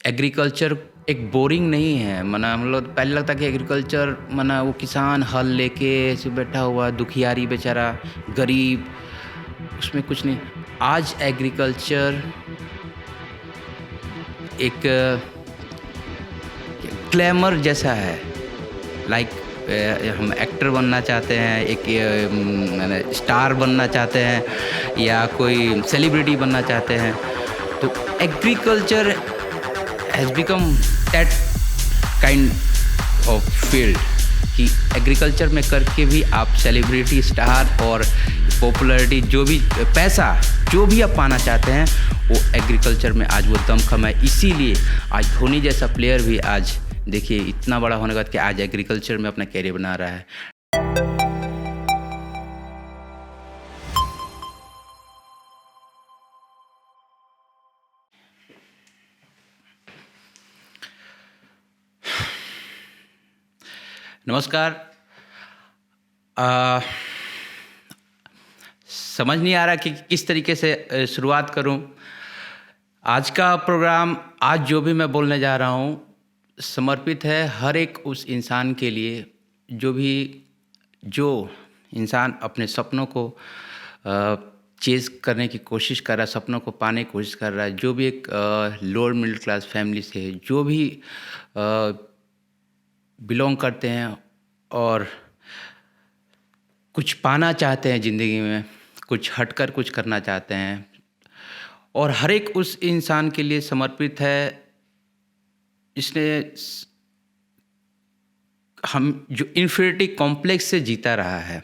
Agriculture एक boring नहीं है। मना हम लोग पहले लगता कि एग्रीकल्चर मना वो किसान हल लेके ऐसे बैठा हुआ दुखियारी बेचारा गरीब, उसमें कुछ नहीं। आज एग्रीकल्चर एक ग्लैमर जैसा है। लाइक हम एक्टर बनना चाहते हैं, मैंने स्टार बनना चाहते हैं या कोई सेलिब्रिटी बनना चाहते हैं, तो agriculture has become that kind of field कि एग्रीकल्चर में करके भी आप सेलिब्रिटी, स्टार और पॉपुलैरिटी, जो भी पैसा जो भी आप पाना चाहते हैं वो एग्रीकल्चर में आज वो दमखम है। इसीलिए आज धोनी जैसा प्लेयर भी आज देखिए इतना बड़ा होने के बाद कि आज एग्रीकल्चर में अपना कैरियर बना रहा है। नमस्कार। समझ नहीं आ रहा कि किस तरीके से शुरुआत करूं। आज का प्रोग्राम, आज जो भी मैं बोलने जा रहा हूं, समर्पित है हर एक उस इंसान के लिए जो इंसान अपने सपनों को चेज़ करने की कोशिश कर रहा है, सपनों को पाने की कोशिश कर रहा है, जो भी एक लोअर मिडिल क्लास फैमिली से जो भी बिलोंग करते हैं और कुछ पाना चाहते हैं ज़िंदगी में, कुछ हटकर कुछ करना चाहते हैं, और हर एक उस इंसान के लिए समर्पित है। इसने हम जो इन्फीरियरिटी कॉम्प्लेक्स से जीता रहा है,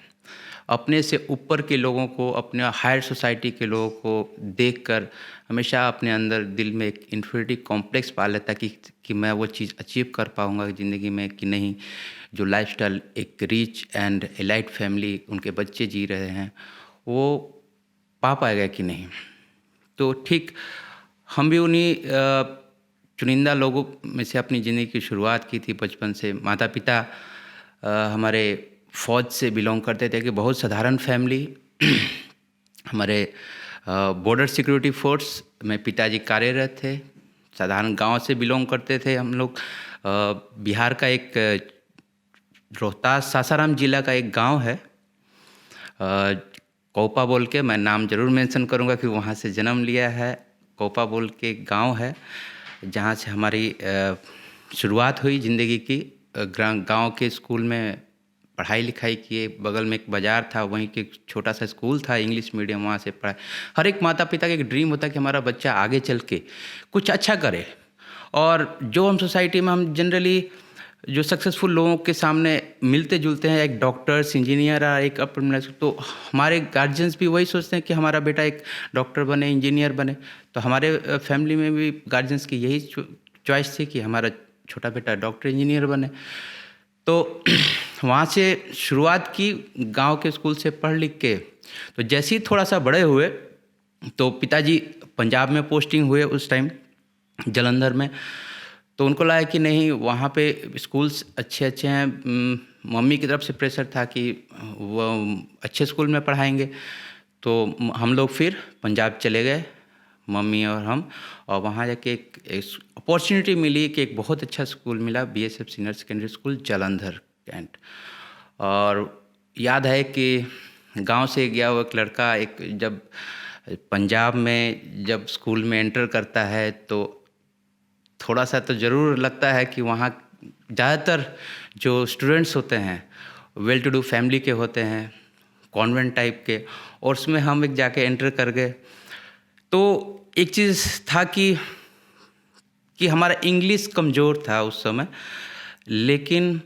अपने से ऊपर के लोगों को, अपने हायर सोसाइटी के लोगों को देखकर हमेशा अपने अंदर दिल में एक इन्फीरियरिटी कॉम्प्लेक्स पा लेता कि मैं वो चीज़ अचीव कर पाऊँगा ज़िंदगी में कि नहीं। जो लाइफस्टाइल एक रिच एंड एलाइट फैमिली उनके बच्चे जी रहे हैं, वो पा पाएगा कि नहीं। तो ठीक हम भी उन्हीं चुनिंदा लोगों में से अपनी ज़िंदगी की शुरुआत की थी। बचपन से माता पिता हमारे फ़ौज से बिलोंग करते थे कि बहुत साधारण फैमिली। हमारे बॉर्डर सिक्योरिटी फोर्स में पिताजी कार्यरत थे। साधारण गांव से बिलोंग करते थे हम लोग। बिहार का एक रोहतास सासाराम जिला का एक गांव है, कोपा बोल के, मैं नाम ज़रूर मेंशन करूंगा कि वहाँ से जन्म लिया है। कोपा बोल के गांव है जहाँ से हमारी शुरुआत हुई ज़िंदगी की। गांव के स्कूल में पढ़ाई लिखाई किए। बगल में एक बाज़ार था, वहीं के छोटा सा स्कूल था इंग्लिश मीडियम, वहाँ से पढ़ाई। हर एक माता पिता का एक ड्रीम होता है कि हमारा बच्चा आगे चल के कुछ अच्छा करे। और जो हम सोसाइटी में हम जनरली जो सक्सेसफुल लोगों के सामने मिलते जुलते हैं, एक डॉक्टर्स, इंजीनियर और एक अपर, तो हमारे गार्जियंस भी वही सोचते हैं कि हमारा बेटा एक डॉक्टर बने, इंजीनियर बने। तो हमारे फैमिली में भी गार्जियंस की यही चॉइस थी कि हमारा छोटा बेटा डॉक्टर, इंजीनियर बने। तो वहाँ से शुरुआत की, गांव के स्कूल से पढ़ लिख के। तो जैसे ही थोड़ा सा बड़े हुए तो पिताजी पंजाब में पोस्टिंग हुए उस टाइम, जालंधर में। तो उनको लगा कि नहीं, वहाँ पे स्कूल्स अच्छे अच्छे हैं। मम्मी की तरफ से प्रेशर था कि वो अच्छे स्कूल में पढ़ाएंगे। तो हम लोग फिर पंजाब चले गए, मम्मी और हम। और वहाँ जाके एक अपॉर्चुनिटी मिली कि एक बहुत अच्छा स्कूल मिला, BSF senior secondary school Jalandhar cantt. और याद है कि गांव से गया हुआ एक लड़का, एक जब पंजाब में जब स्कूल में एंटर करता है तो थोड़ा सा तो ज़रूर लगता है कि वहाँ ज़्यादातर जो स्टूडेंट्स होते हैं वेल टू डू फैमिली के होते हैं, कॉन्वेंट टाइप के। और उसमें हम एक जाके एंटर कर गए। तो एक चीज़ था कि हमारा इंग्लिश कमज़ोर था उस समय, लेकिन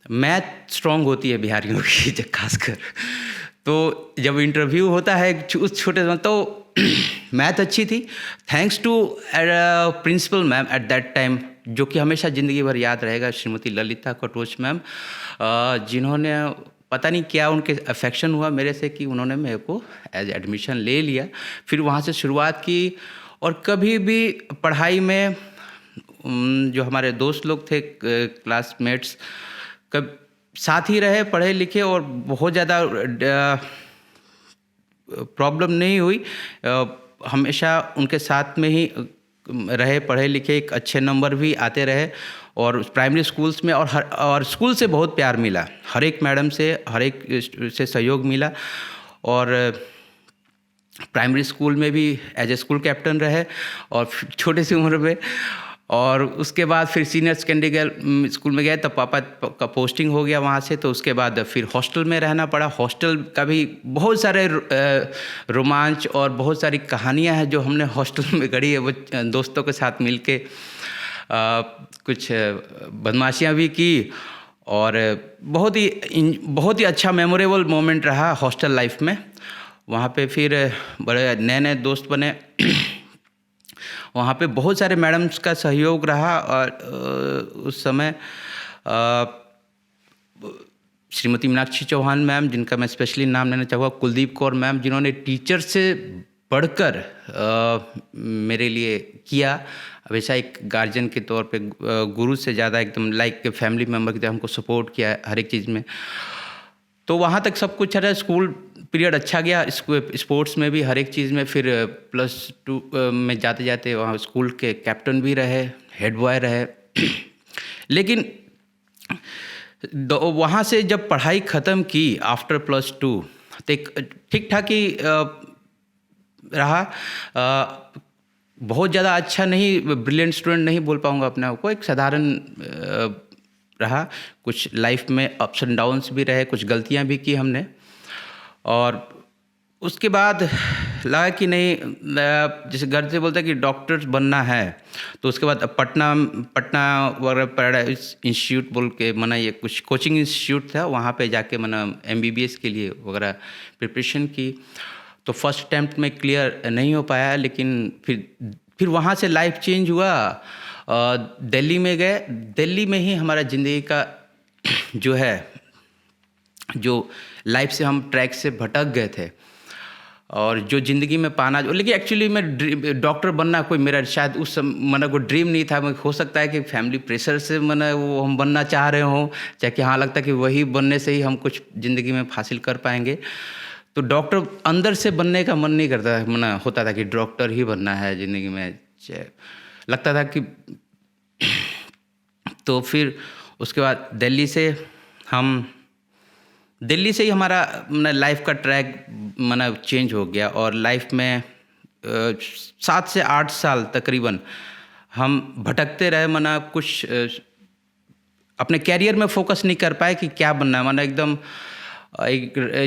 मैथ स्ट्रॉन्ग होती है बिहारियों की खासकर। तो जब इंटरव्यू होता है उस छोटे में, तो मैथ अच्छी थी, thanks to principal ma'am at that time, जो कि हमेशा ज़िंदगी भर याद रहेगा, श्रीमती ललिता कटोच मैम, जिन्होंने पता नहीं क्या उनके अफेक्शन हुआ मेरे से कि उन्होंने मेरे को एज एडमिशन ले लिया। फिर वहाँ से शुरुआत की। और कभी भी पढ़ाई में जो हमारे दोस्त लोग थे, क्लासमेट्स, कब साथ ही रहे, पढ़े लिखे, और बहुत ज़्यादा प्रॉब्लम नहीं हुई। हमेशा उनके साथ में ही रहे, पढ़े लिखे, एक अच्छे नंबर भी आते रहे। और प्राइमरी स्कूल्स में और स्कूल से बहुत प्यार मिला, हर एक मैडम से, हर एक से सहयोग मिला। और प्राइमरी स्कूल में भी एज ए स्कूल कैप्टन रहे और छोटे सी उम्र में। और उसके बाद फिर सीनियर सेकेंडरी स्कूल में गए, तब पापा का पोस्टिंग हो गया वहाँ से। तो उसके बाद फिर हॉस्टल में रहना पड़ा। हॉस्टल का भी बहुत सारे रोमांच और बहुत सारी कहानियाँ हैं जो हमने हॉस्टल में गढ़ी है। वो दोस्तों के साथ मिलके कुछ बदमाशियाँ भी की और बहुत ही अच्छा मेमोरेबल मोमेंट रहा हॉस्टल लाइफ में। वहाँ पे फिर बड़े नए नए दोस्त बने। वहाँ पे बहुत सारे मैडम्स का सहयोग रहा। और उस समय श्रीमती मीनाक्षी चौहान मैम, जिनका मैं स्पेशली नाम लेना चाहूँगा, कुलदीप कौर मैम, जिन्होंने टीचर से बढ़कर मेरे लिए किया, हमेशा एक गार्जियन के तौर पे, गुरु से ज़्यादा एकदम लाइक फैमिली मेम्बर की तरह हमको सपोर्ट किया हर एक चीज़ में। तो वहाँ तक सब कुछ रहा। स्कूल पीरियड अच्छा गया, स्पोर्ट्स में भी, हर एक चीज़ में। फिर +2 में जाते जाते वहाँ स्कूल के कैप्टन भी रहे, हेड बॉय रहे। लेकिन वहाँ से जब पढ़ाई ख़त्म की आफ्टर +2, तो एक ठीक ठाक ही रहा। बहुत ज़्यादा अच्छा नहीं, ब्रिलियंट स्टूडेंट नहीं बोल पाऊँगा अपने आप को, एक साधारण रहा। कुछ लाइफ में अप्स एंड डाउन्स भी रहे, कुछ गलतियाँ भी की हमने। और उसके बाद लगा कि नहीं, जैसे घर से बोलते हैं कि डॉक्टर बनना है, तो उसके बाद पटना वगैरह पैराडाइज इंस्टीट्यूट बोल के मना, ये कुछ कोचिंग इंस्टीट्यूट था, वहाँ पे जाके मना MBBS के लिए वगैरह प्रिपरेशन की। तो फर्स्ट अटैम्प्ट में क्लियर नहीं हो पाया, लेकिन फिर वहाँ से लाइफ चेंज हुआ। दिल्ली में गए। दिल्ली में ही हमारा ज़िंदगी का जो है, जो लाइफ से हम ट्रैक से भटक गए थे और जो ज़िंदगी में पाना, लेकिन एक्चुअली मैं डॉक्टर बनना कोई मेरा शायद उस समय कोई ड्रीम नहीं था। हो सकता है कि फैमिली प्रेशर से वो हम बनना चाह रहे हों, चाहे कि हाँ लगता है कि वही बनने से ही हम कुछ ज़िंदगी में हासिल कर पाएंगे। तो डॉक्टर अंदर से बनने का मन नहीं करता, मना होता था कि डॉक्टर ही बनना है ज़िंदगी में, लगता था कि। तो फिर उसके बाद दिल्ली से ही हमारा लाइफ का ट्रैक चेंज हो गया। और लाइफ में 7 से 8 साल तकरीबन हम भटकते रहे, कुछ अपने कैरियर में फोकस नहीं कर पाए कि क्या बनना है। एकदम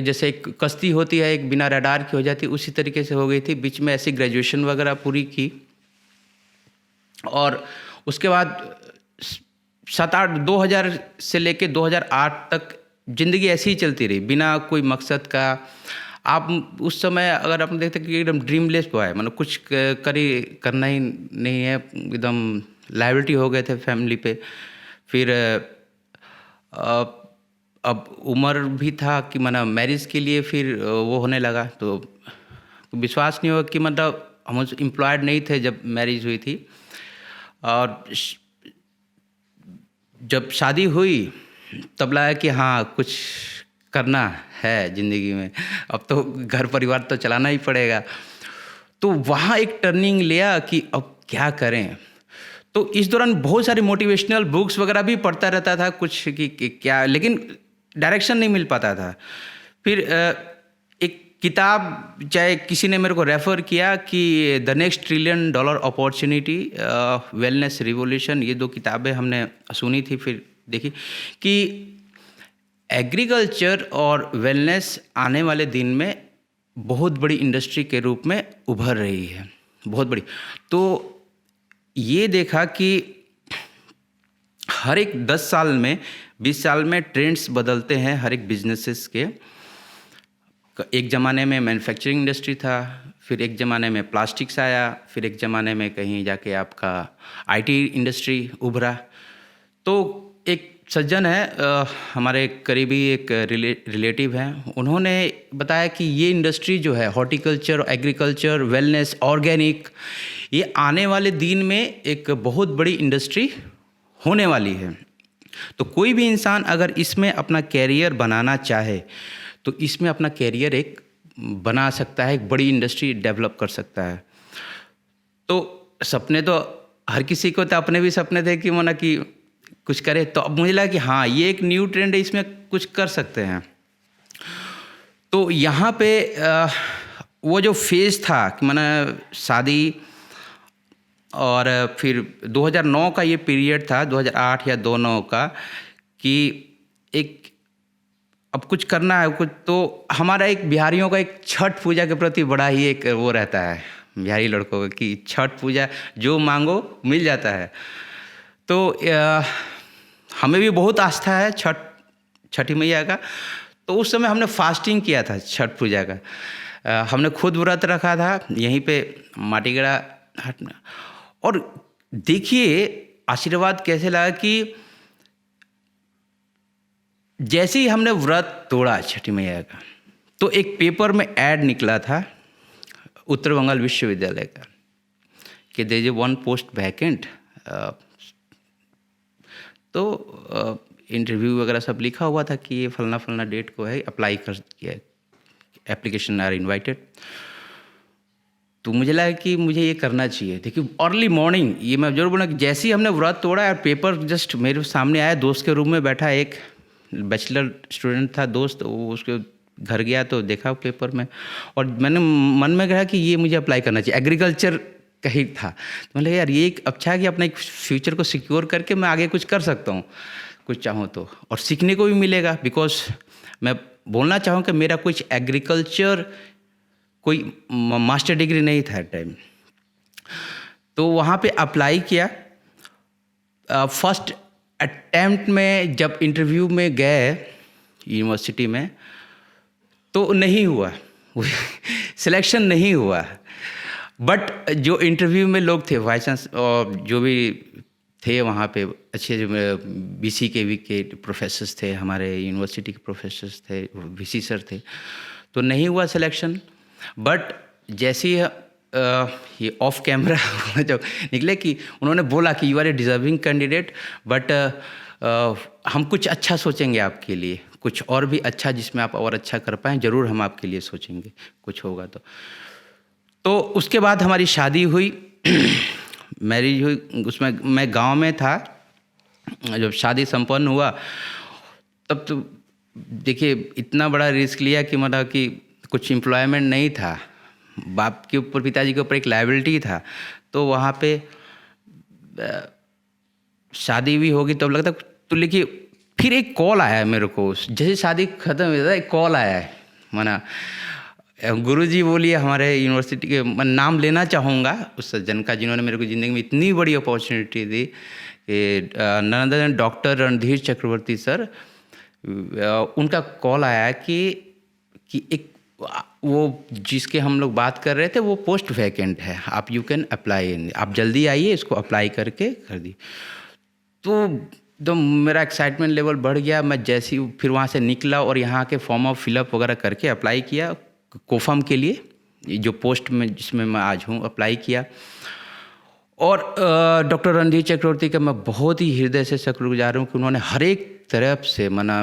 जैसे एक कश्ती होती है, एक बिना रडार की हो जाती, उसी तरीके से हो गई थी। बीच में ऐसी ग्रेजुएशन वगैरह पूरी की और उसके बाद 2000 से लेके 2008 तक ज़िंदगी ऐसी ही चलती रही, बिना कोई मकसद का। आप उस समय अगर आपने देखते कि एकदम ड्रीमलेस बॉय, कुछ करना ही नहीं है, एकदम लायबिलिटी हो गए थे फैमिली पे। फिर अब उम्र भी था कि मैरिज के लिए फिर वो होने लगा। तो विश्वास नहीं होगा कि हम एम्प्लॉयड नहीं थे जब मैरिज हुई थी। और जब शादी हुई तब लगा कि हाँ कुछ करना है ज़िंदगी में, अब तो घर परिवार तो चलाना ही पड़ेगा। तो वहाँ एक टर्निंग लिया कि अब क्या करें। तो इस दौरान बहुत सारी मोटिवेशनल बुक्स वगैरह भी पढ़ता रहता था कुछ कि क्या, लेकिन डायरेक्शन नहीं मिल पाता था। फिर एक किताब, चाहे किसी ने मेरे को रेफ़र किया कि the next $1 trillion opportunity, wellness revolution, ये 2 किताबें हमने सुनी थी। फिर देखी कि एग्रीकल्चर और वेलनेस आने वाले दिन में बहुत बड़ी इंडस्ट्री के रूप में उभर रही है, बहुत बड़ी। तो ये देखा कि हर एक 10 साल में, 20 साल में ट्रेंड्स बदलते हैं हर एक बिजनेसेस के। एक ज़माने में मैन्युफैक्चरिंग इंडस्ट्री था, फिर एक ज़माने में प्लास्टिक्स आया, फिर एक ज़माने में कहीं जाके आपका IT इंडस्ट्री उभरा। तो एक सज्जन है, हमारे करीबी एक रिलेटिव हैं, उन्होंने बताया कि ये इंडस्ट्री जो है हॉर्टिकल्चर, एग्रीकल्चर, वेलनेस, ऑर्गेनिक, ये आने वाले दिन में एक बहुत बड़ी इंडस्ट्री होने वाली है। तो कोई भी इंसान अगर इसमें अपना कैरियर बनाना चाहे तो इसमें अपना कैरियर एक बना सकता है, एक बड़ी इंडस्ट्री डेवलप कर सकता है। तो सपने तो हर किसी को, तो अपने भी सपने थे कि माना कि कुछ करे, तो अब मुझे लगा कि हाँ ये एक न्यू ट्रेंड है, इसमें कुछ कर सकते हैं। तो यहाँ पे वो जो फेज़ था कि माना शादी, और फिर 2009 का ये पीरियड था, 2008 या 2009 का, कि एक अब कुछ करना है कुछ, तो हमारा एक बिहारियों का एक छठ पूजा के प्रति बड़ा ही एक वो रहता है बिहारी लड़कों का कि छठ पूजा जो मांगो मिल जाता है। तो हमें भी बहुत आस्था है छठी मैया का। तो उस समय हमने फास्टिंग किया था छठ पूजा का। हमने खुद व्रत रखा था यहीं पे माटीगड़ा हट में। और देखिए आशीर्वाद कैसे लगा कि जैसे ही हमने व्रत तोड़ा छठी मैया का, तो एक पेपर में ऐड निकला था उत्तर बंगाल विश्वविद्यालय का कि there is one post vacant. तो इंटरव्यू वगैरह सब लिखा हुआ था कि ये फलना फलना डेट को है, अप्लाई कर किया, एप्लीकेशन आर इनवाइटेड। तो मुझे लगा कि मुझे ये करना चाहिए। देखिए अर्ली मॉर्निंग, ये मैं जरूर बोला कि जैसे ही हमने व्रत तोड़ा और पेपर जस्ट मेरे सामने आया, दोस्त के रूम में बैठा एक बैचलर स्टूडेंट था दोस्त, वो उसके घर गया तो देखा पेपर में, और मैंने मन में कहा कि ये मुझे अप्लाई करना चाहिए। एग्रीकल्चर का ही था, तो मैंने यार ये एक अच्छा है कि अपना एक फ्यूचर को सिक्योर करके मैं आगे कुछ कर सकता हूँ कुछ चाहूँ तो, और सीखने को भी मिलेगा। बिकॉज मैं बोलना चाहूँ कि मेरा कुछ एग्रीकल्चर कोई मास्टर डिग्री नहीं था टाइम। तो वहाँ पे अप्लाई किया। फर्स्ट अटेम्प्ट में जब इंटरव्यू में गए यूनिवर्सिटी में, तो नहीं हुआ सिलेक्शन नहीं हुआ। बट जो इंटरव्यू में लोग थे, वाइस चांसलर और जो भी थे वहाँ पे अच्छे बीसी के वी के प्रोफेसर्स थे, हमारे यूनिवर्सिटी के प्रोफेसर्स थे, वीसी सर थे, तो नहीं हुआ सिलेक्शन। बट जैसे ही ये ऑफ कैमरा जब निकले कि उन्होंने बोला कि you are a deserving candidate, but हम कुछ अच्छा सोचेंगे आपके लिए, कुछ और भी अच्छा जिसमें आप और अच्छा कर पाएँ, ज़रूर हम आपके लिए सोचेंगे कुछ होगा तो उसके बाद हमारी शादी हुई मैरिज हुई। उसमें मैं गांव में था। जब शादी संपन्न हुआ तब तो देखिए इतना बड़ा रिस्क लिया कि मतलब कि कुछ एम्प्लॉयमेंट नहीं था, बाप के ऊपर पिताजी के ऊपर एक लायबिलिटी था। तो वहाँ पे शादी भी होगी तब लगता तो, लेकिन फिर एक कॉल आया मेरे को, जैसे शादी ख़त्म हुई था एक कॉल आया है, माना गुरुजी बोलिए हमारे यूनिवर्सिटी के, मैं नाम लेना चाहूँगा उस सज्जन का जिन्होंने मेरे को ज़िंदगी में इतनी बड़ी अपॉर्चुनिटी दी, कि नरेंद्र डॉक्टर रणधीर चक्रवर्ती सर, उनका कॉल आया कि एक वो जिसके हम लोग बात कर रहे थे वो पोस्ट वैकेंट है, आप यू कैन अप्लाई, आप जल्दी आइए इसको अप्लाई करके कर दी। तो मेरा एक्साइटमेंट लेवल बढ़ गया। मैं जैसे ही फिर वहाँ से निकला और यहाँ के फॉर्म ऑफ फिलअप वगैरह करके अप्लाई किया कोफम के लिए, जो पोस्ट में जिसमें मैं आज हूँ, अप्लाई किया। और डॉक्टर रणधीर चक्रवर्ती का मैं बहुत ही हृदय से शुक्रगुजार हूँ कि उन्होंने हर एक तरफ से मना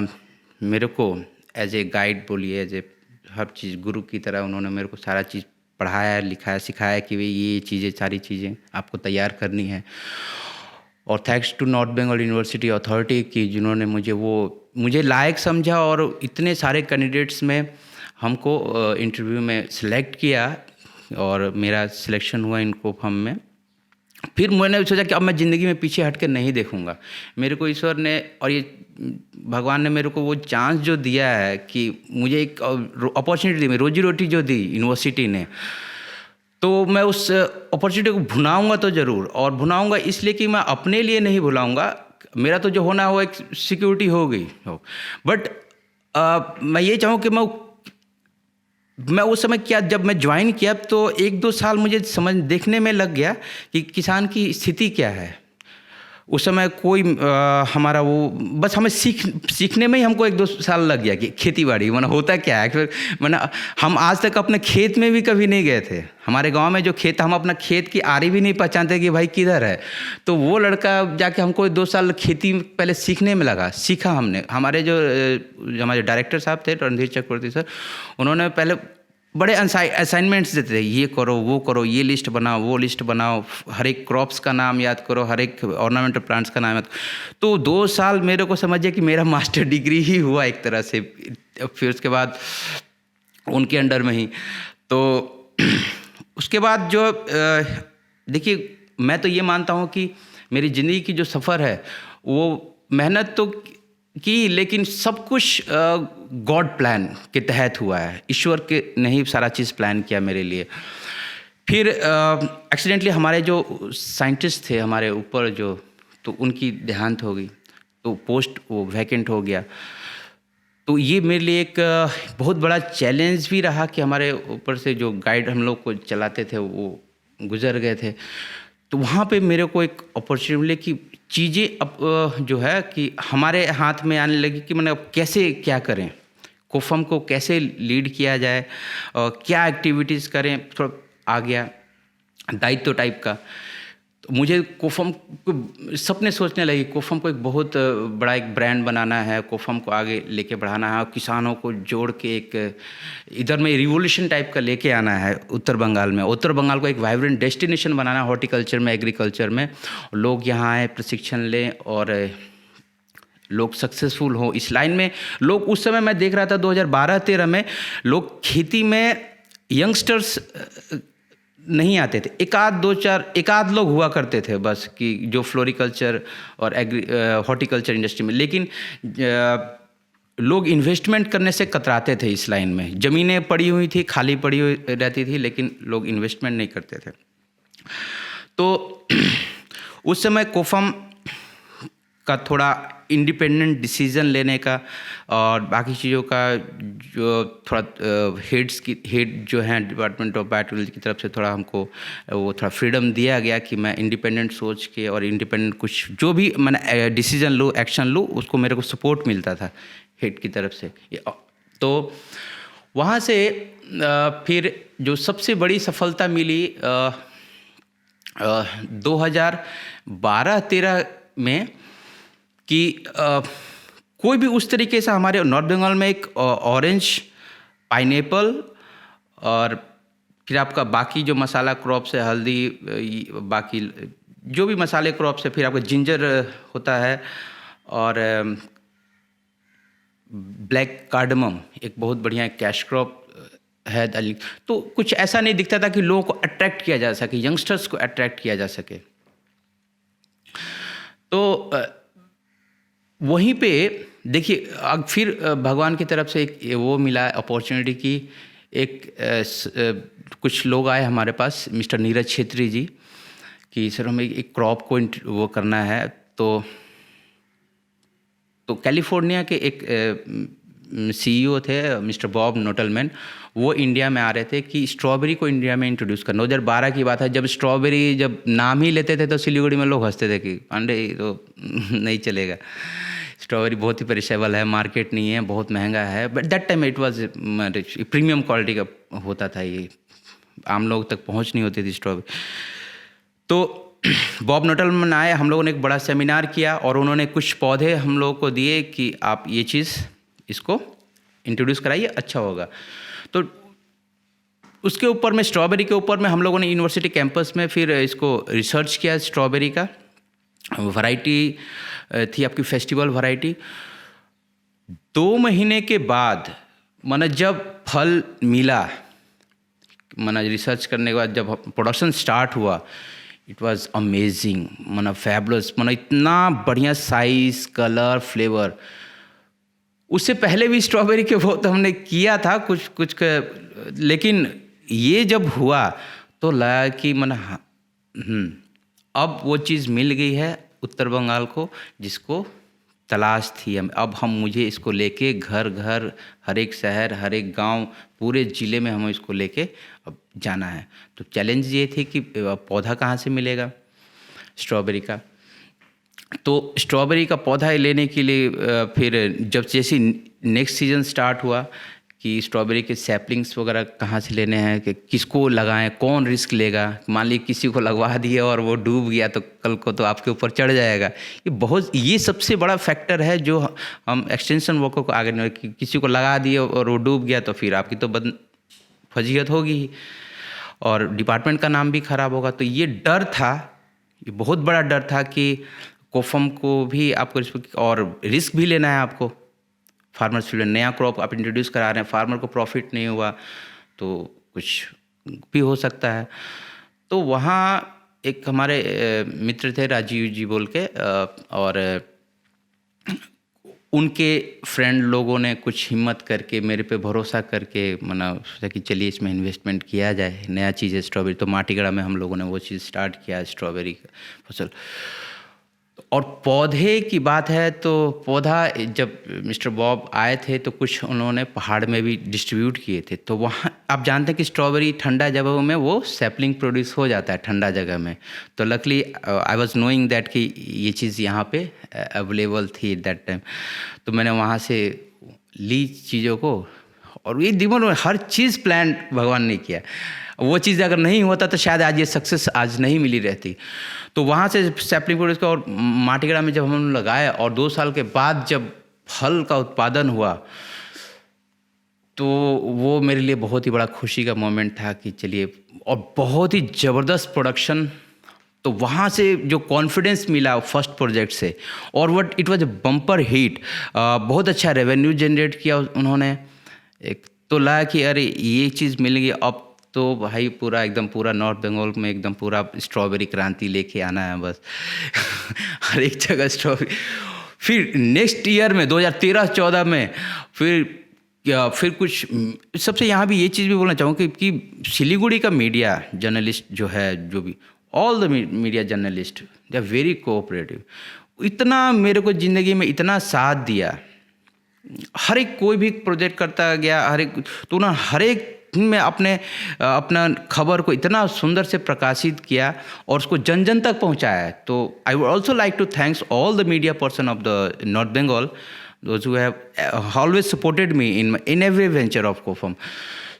मेरे को एज ए गाइड बोलिए, एज ए हर चीज़ गुरु की तरह उन्होंने मेरे को सारा चीज़ पढ़ाया, लिखाया, सिखाया कि भाई ये चीज़ें सारी चीज़ें आपको तैयार करनी है। और thanks to North Bengal University authority की, जिन्होंने मुझे लायक समझा और इतने सारे कैंडिडेट्स में हमको इंटरव्यू में सिलेक्ट किया और मेरा सिलेक्शन हुआ इन कोफम में। फिर मैंने सोचा कि अब मैं ज़िंदगी में पीछे हट के नहीं देखूंगा। मेरे को ईश्वर ने और ये भगवान ने मेरे को वो चांस जो दिया है कि मुझे एक अपॉर्चुनिटी दी, रोजी रोटी जो दी यूनिवर्सिटी ने, तो मैं उस अपॉर्चुनिटी को भुनाऊंगा तो ज़रूर। और भुनाऊंगा इसलिए कि मैं अपने लिए नहीं भुलाऊंगा, मेरा तो जो होना हो एक सिक्योरिटी हो गई हो। बट मैं ये चाहूँ कि मैं उस समय क्या, जब मैं ज्वाइन किया तो 1-2 साल मुझे देखने में लग गया कि किसान की स्थिति क्या है। उस समय कोई हमारा वो बस हमें सीखने में ही हमको 1-2 साल लग गया कि खेती बाड़ी माना होता क्या है। फिर माना हम आज तक अपने खेत में भी कभी नहीं गए थे। हमारे गांव में जो खेत, हम अपना खेत की आरी भी नहीं पहचानते कि भाई किधर है। तो वो लड़का जाके हमको 2 साल खेती पहले सीखने में लगा, सीखा हमने। हमारे जो हमारे डायरेक्टर साहब थे रणधीर चक्रवर्ती सर, उन्होंने पहले बड़े असाइनमेंट्स देते थे, ये करो, वो करो, ये लिस्ट बनाओ, वो लिस्ट बनाओ, हर एक क्रॉप्स का नाम याद करो, हर एक ऑर्नामेंटल प्लांट्स का नाम याद करो। तो 2 साल मेरे को समझिए कि मेरा मास्टर डिग्री ही हुआ एक तरह से। फिर उसके बाद उनके अंडर में ही तो उसके बाद जो देखिए, मैं तो ये मानता हूँ कि मेरी ज़िंदगी की जो सफ़र है वो मेहनत तो की, लेकिन सब कुछ गॉड प्लान के तहत हुआ है। ईश्वर के ने ही सारा चीज़ प्लान किया मेरे लिए। फिर एक्सीडेंटली हमारे जो साइंटिस्ट थे हमारे ऊपर जो, तो उनकी देहांत हो गई, तो पोस्ट वो वैकेंट हो गया। तो ये मेरे लिए एक बहुत बड़ा चैलेंज भी रहा कि हमारे ऊपर से जो गाइड हम लोग को चलाते थे वो गुजर गए थे। तो वहाँ पे मेरे को एक अपॉर्चुनिटी मिली कि चीज़ें अब जो है कि हमारे हाथ में आने लगी कि मैंने अब कैसे क्या करें, कोफम को कैसे लीड किया जाए और क्या एक्टिविटीज़ करें, थोड़ा आ गया दायित्व टाइप का। तो मुझे कोफम को सपने सोचने लगी, कोफम को एक बहुत बड़ा एक ब्रांड बनाना है, कोफम को आगे लेके बढ़ाना है और किसानों को जोड़ के एक इधर में रिवोल्यूशन टाइप का लेके आना है उत्तर बंगाल में। उत्तर बंगाल को एक वाइब्रेंट डेस्टिनेशन बनाना है हॉर्टिकल्चर में, एग्रीकल्चर में। लोग यहाँ आए, प्रशिक्षण लें और लोग सक्सेसफुल हों इस लाइन में। लोग उस समय मैं देख रहा था 2012-13 में लोग खेती में यंगस्टर्स नहीं आते थे, एक आध लोग हुआ करते थे बस कि जो फ्लोरिकल्चर और हॉर्टिकल्चर इंडस्ट्री में। लेकिन लोग इन्वेस्टमेंट करने से कतराते थे इस लाइन में। ज़मीनें पड़ी हुई थी, खाली पड़ी हुई रहती थी, लेकिन लोग इन्वेस्टमेंट नहीं करते थे। तो उस समय कोफम का थोड़ा इंडिपेंडेंट डिसीजन लेने का और बाकी चीज़ों का जो थोड़ा हेड जो हैं डिपार्टमेंट ऑफ बायोटेक्नोलॉजी की तरफ से थोड़ा हमको वो थोड़ा फ्रीडम दिया गया कि मैं इंडिपेंडेंट सोच के और इंडिपेंडेंट कुछ जो भी मैंने डिसीजन लूँ, एक्शन लूँ, उसको मेरे को सपोर्ट मिलता था हेड की तरफ से। तो वहाँ से फिर जो सबसे बड़ी सफलता मिली 2012-13 में कि कोई भी उस तरीके से हमारे नॉर्थ बंगाल में एक ऑरेंज, पाइनएप्पल और फिर आपका बाकी जो मसाला क्रॉप्स है, हल्दी, बाकी जो भी मसाले क्रॉप्स है, फिर आपका जिंजर होता है और ब्लैक कार्डमम एक बहुत बढ़िया कैश क्रॉप है। तो कुछ ऐसा नहीं दिखता था कि लोगों को अट्रैक्ट किया जा सके, यंगस्टर्स को अट्रैक्ट किया जा सके। तो वहीं पे देखिए, अब फिर भगवान की तरफ से एक वो मिला अपॉर्चुनिटी की कुछ लोग आए हमारे पास, मिस्टर नीरज छेत्री जी, कि सर हमें एक क्रॉप को वो करना है। तो कैलिफोर्निया के एक सीईओ थे मिस्टर बॉब नोटलमैन, वो इंडिया में आ रहे थे कि स्ट्रॉबेरी को इंडिया में इंट्रोड्यूस करना। 2012 की बात है, जब स्ट्रॉबेरी जब नाम ही लेते थे तो सिलीगुड़ी में लोग हंसते थे कि पांडे तो नहीं चलेगा, स्ट्रॉबेरी बहुत ही पेरिशेबल है, मार्केट नहीं है, बहुत महंगा है। But that time it was premium quality का होता था, ये आम लोग तक पहुंच नहीं होती थी स्ट्रॉबेरी। तो बॉब नोटलमैन आए, हम लोगों ने एक बड़ा सेमिनार किया और उन्होंने कुछ पौधे हम लोगों को दिए कि आप ये चीज़ इसको इंट्रोड्यूस कराइए, अच्छा होगा। तो उसके ऊपर में, स्ट्रॉबेरी के ऊपर में, हम लोगों ने यूनिवर्सिटी कैंपस में फिर इसको रिसर्च किया। स्ट्रॉबेरी का वैरायटी थी आपकी फेस्टिवल वैरायटी। 2 महीने के बाद माना जब फल मिला, माना रिसर्च करने के बाद जब प्रोडक्शन स्टार्ट हुआ, इट वाज अमेजिंग, माना फैबुलस, माना इतना बढ़िया साइज, कलर, फ्लेवर। उससे पहले भी स्ट्रॉबेरी के बहुत हमने किया था कुछ लेकिन ये जब हुआ तो लगा कि माना अब वो चीज़ मिल गई है उत्तर बंगाल को जिसको तलाश थी। अब मुझे इसको लेके घर घर, हर एक शहर, हर एक गांव, पूरे ज़िले में हम इसको लेके अब जाना है। तो चैलेंज ये थी कि पौधा कहाँ से मिलेगा स्ट्रॉबेरी का। तो स्ट्रॉबेरी का पौधा लेने के लिए फिर जब जैसे नेक्स्ट सीज़न स्टार्ट हुआ कि स्ट्रॉबेरी के सैपलिंग्स वगैरह कहाँ से लेने हैं, कि किसको लगाएं, कौन रिस्क लेगा। मान लीजिए किसी को लगवा दिया और वो डूब गया तो कल को तो आपके ऊपर चढ़ जाएगा। ये सबसे बड़ा फैक्टर है जो हम एक्सटेंशन वर्कर को आगे नहीं, किसी को लगा दिए और वो डूब गया तो फिर आपकी तो फजीहत होगी ही, और डिपार्टमेंट का नाम भी खराब होगा। तो ये डर था, ये बहुत बड़ा डर था कि कोफम को भी आपको और रिस्क भी लेना है आपको। फार्मर्स फील्ड में नया क्रॉप आप इंट्रोड्यूस करा रहे हैं, फार्मर को प्रॉफिट नहीं हुआ तो कुछ भी हो सकता है। तो वहाँ एक हमारे मित्र थे राजीव जी बोल के, और उनके फ्रेंड लोगों ने कुछ हिम्मत करके मेरे पे भरोसा करके मना सोचा कि चलिए इसमें इन्वेस्टमेंट किया जाए, नया चीज़ है स्ट्रॉबेरी। तो माटीगढ़ा में हम लोगों ने वो चीज़ स्टार्ट किया, स्ट्रॉबेरी का फसल। और पौधे की बात है तो पौधा जब मिस्टर बॉब आए थे तो कुछ उन्होंने पहाड़ में भी डिस्ट्रीब्यूट किए थे। तो वहाँ आप जानते हैं कि स्ट्रॉबेरी ठंडा जगहों में वो सैपलिंग प्रोड्यूस हो जाता है ठंडा जगह में। तो luckily I was knowing that कि ये चीज़ यहाँ पे अवेलेबल थी एट दैट टाइम। तो मैंने वहाँ से ली चीज़ों को, और ये जीवन में हर चीज़ प्लान भगवान ने किया। वो चीज़ अगर नहीं होता तो शायद आज ये सक्सेस आज नहीं मिली रहती। तो वहाँ से सैपलिंग प्रोड्यूस का और माटीगढ़ा में जब हम लगाए और 2 साल के बाद जब फल का उत्पादन हुआ तो वो मेरे लिए बहुत ही बड़ा खुशी का मोमेंट था कि चलिए, और बहुत ही ज़बरदस्त प्रोडक्शन। तो वहाँ से जो कॉन्फिडेंस मिला फर्स्ट प्रोजेक्ट से, और what it was a bumper hit, बहुत अच्छा रेवेन्यू जनरेट किया उन्होंने। एक तो लगा कि अरे ये चीज़ मिल गई, अब तो भाई पूरा एकदम पूरा नॉर्थ बंगाल में एकदम पूरा स्ट्रॉबेरी क्रांति लेके आना है बस। हर एक जगह स्ट्रॉबेरी। फिर नेक्स्ट ईयर में 2013-14 में फिर कुछ सबसे यहाँ भी ये चीज़ भी बोलना चाहूँगा कि सिलीगुड़ी का मीडिया जर्नलिस्ट जो है, जो भी all the media journalist they are very cooperative. इतना मेरे को ज़िंदगी में इतना साथ दिया, हर एक कोई भी प्रोजेक्ट करता गया, हर एक तो ना हर एक में अपना खबर को इतना सुंदर से प्रकाशित किया और उसको जन जन तक पहुंचाया। तो I would also like to thanks all the media person of the north Bengal, those who have always supported me in every venture of कोफम।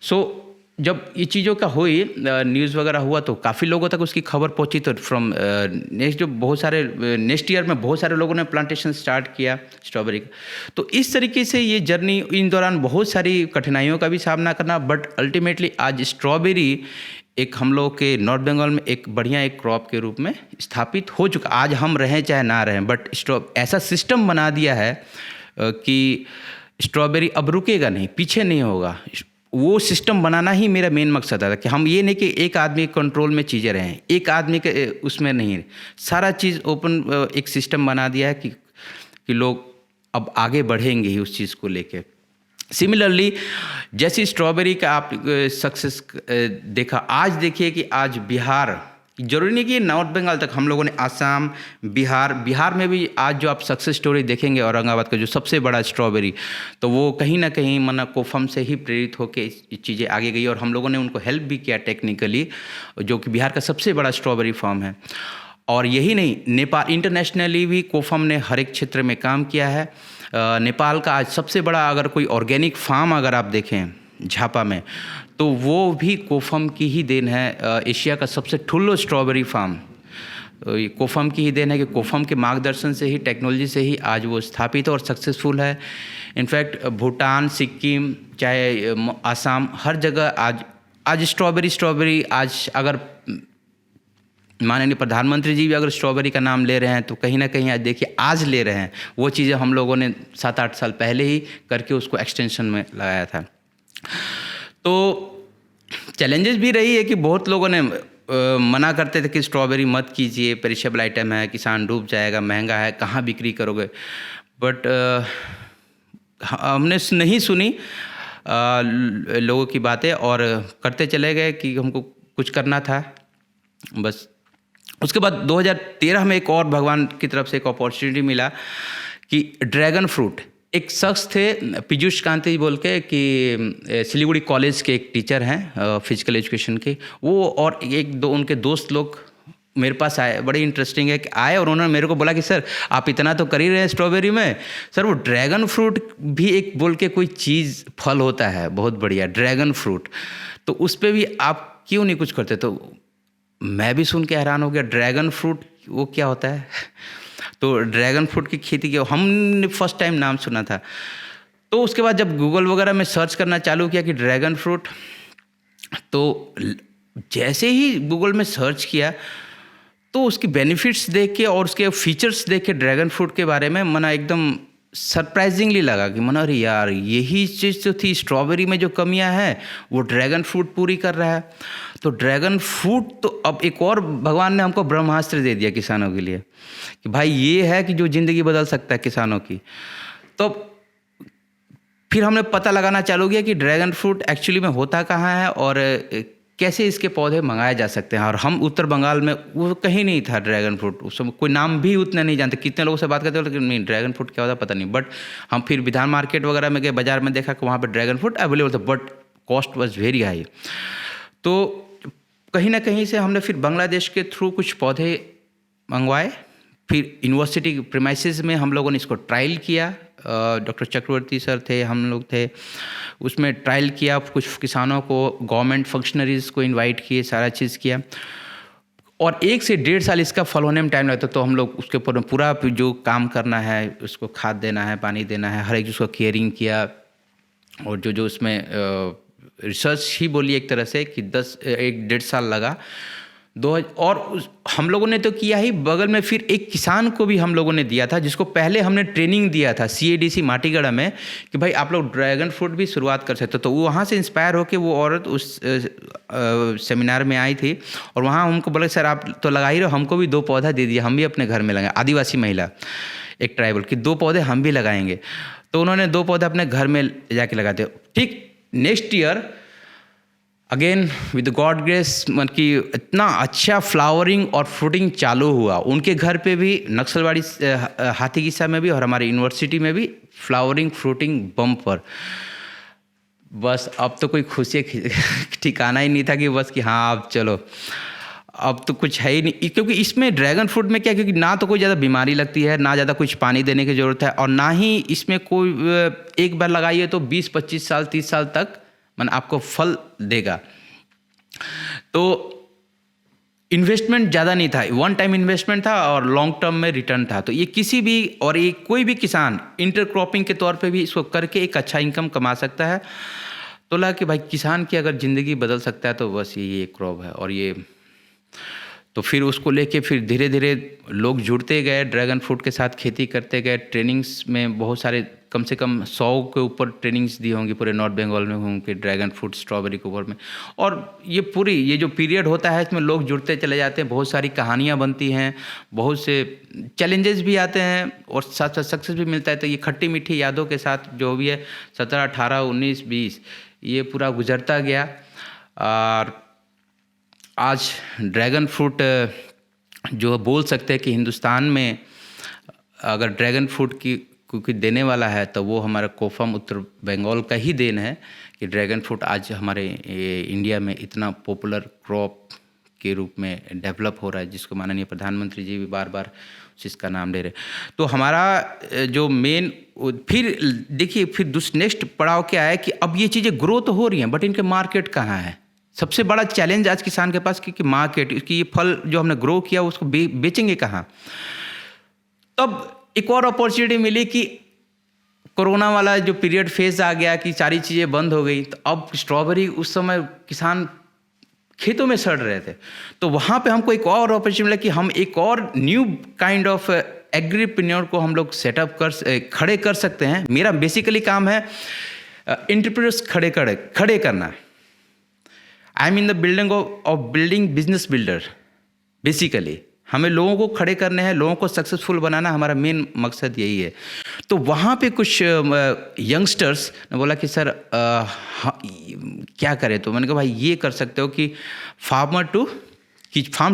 सो जब ये चीज़ों का हुई न्यूज़ वगैरह हुआ तो काफ़ी लोगों तक उसकी खबर पहुंची। तो फ्रॉम नेक्स्ट जो बहुत सारे नेक्स्ट ईयर में बहुत सारे लोगों ने प्लांटेशन स्टार्ट किया स्ट्रॉबेरी का। तो इस तरीके से ये जर्नी, इन दौरान बहुत सारी कठिनाइयों का भी सामना करना, बट अल्टीमेटली आज स्ट्रॉबेरी एक हम लोग के नॉर्थ बंगाल में एक बढ़िया एक क्रॉप के रूप में स्थापित हो चुका। आज हम रहें चाहे ना रहें, बट ऐसा सिस्टम बना दिया है कि स्ट्रॉबेरी अब रुकेगा नहीं, पीछे नहीं होगा। वो सिस्टम बनाना ही मेरा मेन मकसद था कि हम ये नहीं कि एक आदमी कंट्रोल में चीज़ें रहें, एक आदमी के उसमें नहीं, सारा चीज़ ओपन एक सिस्टम बना दिया है कि लोग अब आगे बढ़ेंगे ही उस चीज़ को लेके। सिमिलरली जैसे स्ट्रॉबेरी का आप सक्सेस देखा, आज देखिए कि आज बिहार, जरूरी नहीं कि नॉर्थ बंगाल तक, हम लोगों ने आसाम, बिहार में भी आज जो आप सक्सेस स्टोरी देखेंगे औरंगाबाद का जो सबसे बड़ा स्ट्रॉबेरी, तो वो कहीं ना कहीं मना कोफम से ही प्रेरित होकर चीज़ें आगे गई और हम लोगों ने उनको हेल्प भी किया टेक्निकली, जो कि बिहार का सबसे बड़ा स्ट्रॉबेरी फार्म है। और यही नहीं, नेपाल इंटरनेशनली भी कोफम ने हर एक क्षेत्र में काम किया है। नेपाल का आज सबसे बड़ा अगर कोई ऑर्गेनिक फार्म अगर आप देखें झापा में, तो वो भी कोफम की ही देन है। एशिया का सबसे ठुल्लो स्ट्रॉबेरी फार्म ये कोफम की ही देन है कि कोफम के मार्गदर्शन से ही, टेक्नोलॉजी से ही आज वो स्थापित और सक्सेसफुल है। इनफैक्ट भूटान, सिक्किम, चाहे आसाम, हर जगह आज स्ट्रॉबेरी आज अगर माननीय प्रधानमंत्री जी भी अगर स्ट्रॉबेरी का नाम ले रहे हैं तो कहीं ना कहीं आज देखिए आज ले रहे हैं, वो चीज़ें हम लोगों ने 7-8 साल पहले ही करके उसको एक्सटेंशन में लगाया था। तो चैलेंजेस भी रही है कि बहुत लोगों ने मना करते थे कि स्ट्रॉबेरी मत कीजिए, पेरिशेबल आइटम है, किसान डूब जाएगा, महंगा है, कहाँ बिक्री करोगे। बट हमने नहीं सुनी लोगों की बातें और करते चले गए कि हमको कुछ करना था बस। उसके बाद 2013 में एक और भगवान की तरफ से एक अपॉर्चुनिटी मिला कि ड्रैगन फ्रूट, एक शख्स थे पीयूष कांति बोल के कि सिलीगुड़ी कॉलेज के एक टीचर हैं फिजिकल एजुकेशन के, वो और एक दो उनके दोस्त लोग मेरे पास आए। बड़ी इंटरेस्टिंग है कि आए और उन्होंने मेरे को बोला कि सर आप इतना तो कर ही रहे हैं स्ट्रॉबेरी में, सर वो ड्रैगन फ्रूट भी एक बोल के कोई चीज़ फल होता है बहुत बढ़िया ड्रैगन फ्रूट, तो उस पर भी आप क्यों नहीं कुछ करते। तो मैं भी सुन के हैरान हो गया, ड्रैगन फ्रूट वो क्या होता है। तो ड्रैगन फ्रूट की खेती की हमने फर्स्ट टाइम नाम सुना था। तो उसके बाद जब गूगल वगैरह में सर्च करना चालू किया कि ड्रैगन फ्रूट, तो जैसे ही गूगल में सर्च किया तो उसकी बेनिफिट्स देख के और उसके फीचर्स देख के ड्रैगन फ्रूट के बारे में मना एकदम सरप्राइजिंगली लगा कि मना अरे यार यही चीज़ जो थी स्ट्रॉबेरी में जो कमियां हैं वो ड्रैगन फ्रूट पूरी कर रहा है। तो ड्रैगन फ्रूट तो अब एक और भगवान ने हमको ब्रह्मास्त्र दे दिया किसानों के लिए कि भाई ये है कि जो ज़िंदगी बदल सकता है किसानों की। तो फिर हमने पता लगाना चालू किया कि ड्रैगन फ्रूट एक्चुअली में होता कहाँ है और कैसे इसके पौधे मंगाए जा सकते हैं। और हम उत्तर बंगाल में वो कहीं नहीं था ड्रैगन फ्रूट, उस समय कोई नाम भी उतना नहीं जानते। कितने लोगों से बात करते हो लेकिन नहीं ड्रैगन फ्रूट क्या होता पता नहीं। बट हम फिर विधान मार्केट वगैरह में गए, बाजार में देखा कि वहाँ पर ड्रैगन फ्रूट अवेलेबल था, but cost was very high. तो कहीं ना कहीं से हमने फिर बांग्लादेश के थ्रू कुछ पौधे मंगवाए। फिर यूनिवर्सिटी प्रीमाइसेस में हम लोगों ने इसको ट्रायल किया। डॉक्टर चक्रवर्ती सर थे, हम लोग थे, उसमें ट्रायल किया। कुछ किसानों को, गवर्नमेंट फंक्शनरीज को इनवाइट किए, सारा चीज़ किया। और 1 से 1.5 साल इसका फल होने में टाइम लगता। तो हम लोग उसके ऊपर पूरा जो काम करना है, उसको खाद देना है, पानी देना है, हर एक चीज़ को केयरिंग किया। और जो उसमें रिसर्च ही बोलिए एक तरह से कि 1.5 साल लगा। और हम लोगों ने तो किया ही, बगल में फिर एक किसान को भी हम लोगों ने दिया था जिसको पहले हमने ट्रेनिंग दिया था CADC माटीगढ़ में कि भाई आप लोग ड्रैगन फ्रूट भी शुरुआत कर सकते हो। तो वो वहाँ से इंस्पायर होकर वो औरत उस सेमिनार में आई थी और वहाँ हमको बोले सर आप तो लगा ही रहो, हमको भी 2 पौधा दे दिए, हम भी अपने घर में लगाएं। आदिवासी महिला एक ट्राइबल की 2 पौधे हम भी लगाएंगे। तो उन्होंने 2 पौधे अपने घर में जाके लगाते। ठीक next year again with God grace मतलब कि इतना अच्छा फ्लावरिंग और फ्रूटिंग चालू हुआ उनके घर पे भी, नक्सलवाड़ी हाथीगिस्सा में भी और हमारे यूनिवर्सिटी में भी फ्लावरिंग फ्रूटिंग बम्पर। बस अब तो कोई खुशी ठिकाना ही नहीं था कि बस कि हाँ अब चलो अब तो कुछ है ही नहीं। क्योंकि इसमें ड्रैगन फ्रूट में क्या, क्योंकि ना तो कोई ज़्यादा बीमारी लगती है, ना ज़्यादा कुछ पानी देने की ज़रूरत है, और ना ही इसमें कोई एक बार लगाइए तो 20-25 साल 30 साल तक मन आपको फल देगा। तो इन्वेस्टमेंट ज़्यादा नहीं था, 1 टाइम इन्वेस्टमेंट था और लॉन्ग टर्म में रिटर्न था। तो ये किसी भी और ये कोई भी किसान इंटरक्रॉपिंग के तौर पे भी इसको करके एक अच्छा इनकम कमा सकता है। तो लगा कि भाई किसान की अगर ज़िंदगी बदल सकता है तो बस ये क्रॉप है। और ये तो फिर उसको लेके फिर धीरे धीरे लोग जुड़ते गए, ड्रैगन फ्रूट के साथ खेती करते गए। ट्रेनिंग्स में बहुत सारे, कम से कम 100 के ऊपर ट्रेनिंग्स दी होंगी पूरे नॉर्थ बंगाल में होंगे ड्रैगन फ्रूट स्ट्रॉबेरी के ऊपर में। और ये जो पीरियड होता है इसमें लोग जुड़ते चले जाते हैं, बहुत सारी कहानियाँ बनती हैं, बहुत से चैलेंजेस भी आते हैं और साथ साथ सक्सेस भी मिलता है। तो ये खट्टी मीठी यादों के साथ जो भी है 17, 18, 19, 20 ये पूरा गुजरता गया। और आज ड्रैगन फ्रूट जो बोल सकते हैं कि हिंदुस्तान में अगर ड्रैगन फ्रूट की क्योंकि देने वाला है तो वो हमारा कोफम उत्तर बंगाल का ही देन है कि ड्रैगन फ्रूट आज हमारे इंडिया में इतना पॉपुलर क्रॉप के रूप में डेवलप हो रहा है, जिसको माननीय प्रधानमंत्री जी भी बार बार इसका नाम ले रहे। तो हमारा जो मेन फिर देखिए फिर नेक्स्ट पड़ाव क्या है कि अब ये चीज़ें ग्रो तो हो रही हैं बट इनके मार्केट कहाँ है। सबसे बड़ा चैलेंज आज किसान के पास कि मार्केट, कि ये फल जो हमने ग्रो किया उसको बेचेंगे कहाँ। तब एक और अपॉर्चुनिटी मिली कि कोरोना वाला जो पीरियड फेज आ गया कि सारी चीज़ें बंद हो गई। तो अब स्ट्रॉबेरी उस समय किसान खेतों में सड़ रहे थे, तो वहाँ पे हमको एक और अपॉर्चुनिटी मिला कि हम एक और न्यू काइंड ऑफ एग्रीप्रेन्योर को हम लोग सेटअप खड़े कर सकते हैं। मेरा बेसिकली काम है एंटरप्रेन्योर्स खड़े करना। I am in the building of building business builder. Basically हमें लोगों को खड़े करने हैं, लोगों को सक्सेसफुल बनाना, हमारा मेन मकसद यही है। तो वहाँ पे कुछ यंगस्टर्स ने बोला कि सर क्या करें। तो मैंने कहा भाई ये कर सकते हो कि फार्म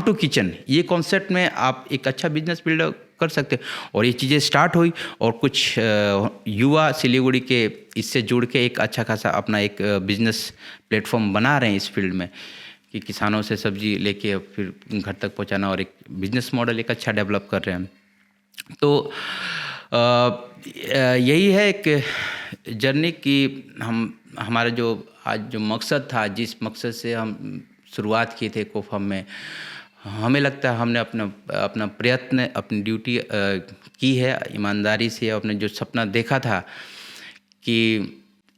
टू किचन, ये कॉन्सेप्ट में आप एक अच्छा बिजनेस बिल्ड कर सकते हो। और ये चीज़ें स्टार्ट हुई और कुछ युवा सिलीगुड़ी के इससे जुड़ के एक अच्छा खासा अपना एक बिजनेस प्लेटफॉर्म बना रहे हैं इस फील्ड में कि किसानों से सब्जी लेके फिर घर तक पहुंचाना और एक बिजनेस मॉडल एक अच्छा डेवलप कर रहे हैं। तो यही है एक जर्नी कि हमारा जो आज जो मकसद था, जिस मकसद से हम शुरुआत किए थे कोफम में, हमें लगता है हमने अपना प्रयत्न, अपनी ड्यूटी की है ईमानदारी से। अपने जो सपना देखा था कि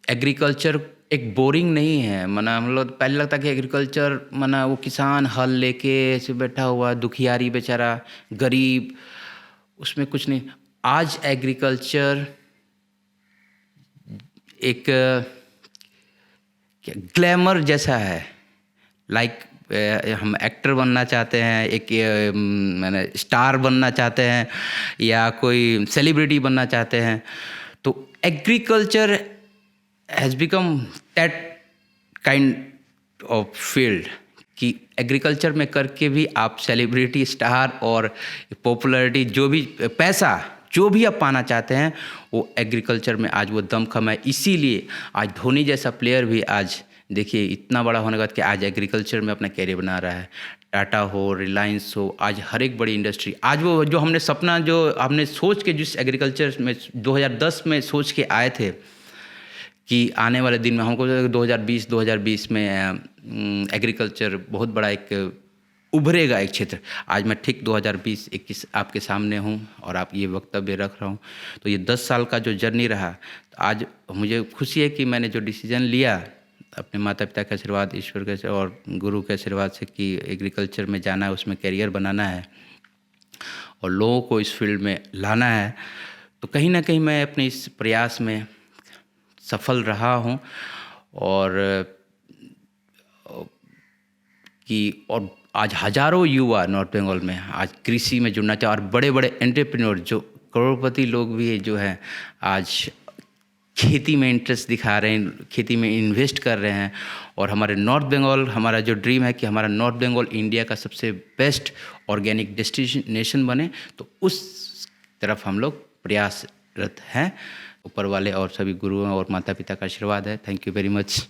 एग्रीकल्चर एक बोरिंग नहीं है। माना हम लोग पहले लगता कि एग्रीकल्चर माना वो किसान हल लेके ऐसे बैठा हुआ दुखियारी बेचारा गरीब, उसमें कुछ नहीं। आज एग्रीकल्चर एक ग्लैमर जैसा है। लाइक हम एक्टर बनना चाहते हैं, एक मैंने स्टार बनना चाहते हैं या कोई सेलिब्रिटी बनना चाहते हैं, तो agriculture has become that kind of field कि एग्रीकल्चर में करके भी आप सेलिब्रिटी, स्टार और पॉपुलैरिटी जो भी पैसा जो भी आप पाना चाहते हैं वो एग्रीकल्चर में आज वो दमखम है। इसीलिए आज धोनी जैसा प्लेयर भी आज देखिए इतना बड़ा होने के बाद कि आज एग्रीकल्चर में अपना कैरियर बना रहा है। टाटा हो, रिलायंस हो, आज हर एक बड़ी इंडस्ट्री, आज वो जो हमने सपना जो हमने सोच के जिस एग्रीकल्चर में 2010 में सोच के आए थे कि आने वाले दिन में हमको 2020 में एग्रीकल्चर बहुत बड़ा एक उभरेगा एक क्षेत्र। आज मैं ठीक 2020-21 आपके सामने हूँ और आप ये वक्तव्य रख रहा हूँ। तो ये 10 साल का जो जर्नी रहा, तो आज मुझे खुशी है कि मैंने जो डिसीजन लिया अपने माता पिता के आशीर्वाद, ईश्वर के और गुरु के आशीर्वाद से कि एग्रीकल्चर में जाना है, उसमें करियर बनाना है और लोगों को इस फील्ड में लाना है, तो कहीं ना कहीं मैं अपने इस प्रयास में सफल रहा हूँ। और और आज हजारों युवा नॉर्थ बंगाल में आज कृषि में जुड़ना चाहे और बड़े बड़े एंटरप्रेन्योर जो करोड़पति लोग भी जो हैं आज खेती में इंटरेस्ट दिखा रहे हैं, खेती में इन्वेस्ट कर रहे हैं। और हमारे नॉर्थ बंगाल, हमारा जो ड्रीम है कि हमारा नॉर्थ बंगाल इंडिया का सबसे बेस्ट ऑर्गेनिक डेस्टिनेशन बने, तो उस तरफ हम लोग प्रयासरत हैं। ऊपर वाले और सभी गुरुओं और माता पिता का आशीर्वाद है। Thank you very much.